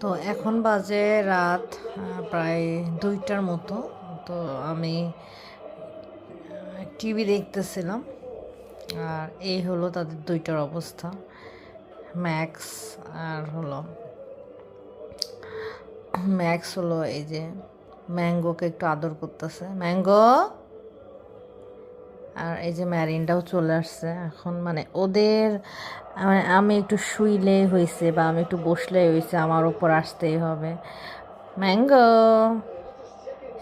তো এখন বাজে রাত প্রায় 2টার মতো। তো আমি টিভি দেখতেছিলাম, আর এই হলো তাদের 2টার অবস্থা। ম্যাক্স আর হলো ম্যাক্স হলো এই যে ম্যাঙ্গোকে একটু আদর করতেছে, ম্যাঙ্গো। আর এই যে ম্যারিনটাও চলে আসছে এখন, মানে ওদের মানে আমি একটু শুইলেই হয়েছে বা আমি একটু বসলেই হয়েছে, আমার উপর আসতেই হবে। ম্যাঙ্গো,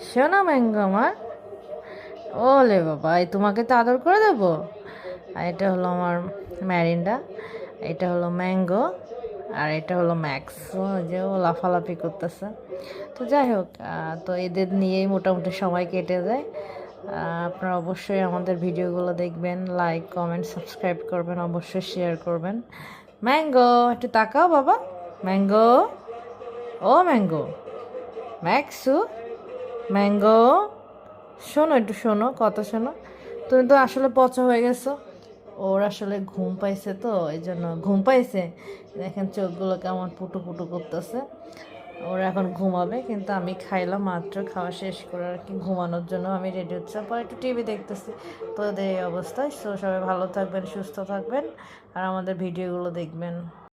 শোনো ম্যাঙ্গো আমার, ওলে বাবা, এই তোমাকে তো আদর করে দেবো। আর এটা হলো আমার ম্যারিন্ডা, এটা হলো ম্যাঙ্গো, আর এটা হলো ম্যাক্স। ও যে ও লাফালাফি করতেছে। তো যাই হোক, তো এদের নিয়েই মোটামুটি সময় কেটে যায়। আপনারা অবশ্যই আমাদের ভিডিওগুলো দেখবেন, লাইক কমেন্ট সাবস্ক্রাইব করবেন, অবশ্যই শেয়ার করবেন। ম্যাঙ্গো, একটু তাকাও বাবা, ম্যাঙ্গো, ও ম্যাঙ্গো, ম্যাক্সু, ম্যাঙ্গো, শোনো একটু, শোনো কথা শোনো। তুমি তো আসলে পচা হয়ে গেছো। ওর আসলে ঘুম পাইছে, তো এই জন্য ঘুম পাইছে, দেখেন চোখগুলো কেমন পুটু পুটু করতেছে। ওরা এখন ঘুমাবে, কিন্তু আমি খাইলাম মাত্র, খাওয়া শেষ করে আর কি ঘুমানোর জন্য আমি রেডি হচ্ছে, পরে একটু টিভি দেখতেছি। তো ওদের এই অবস্থায়। সো সবাই ভালো থাকবেন, সুস্থ থাকবেন, আর আমাদের ভিডিওগুলো দেখবেন।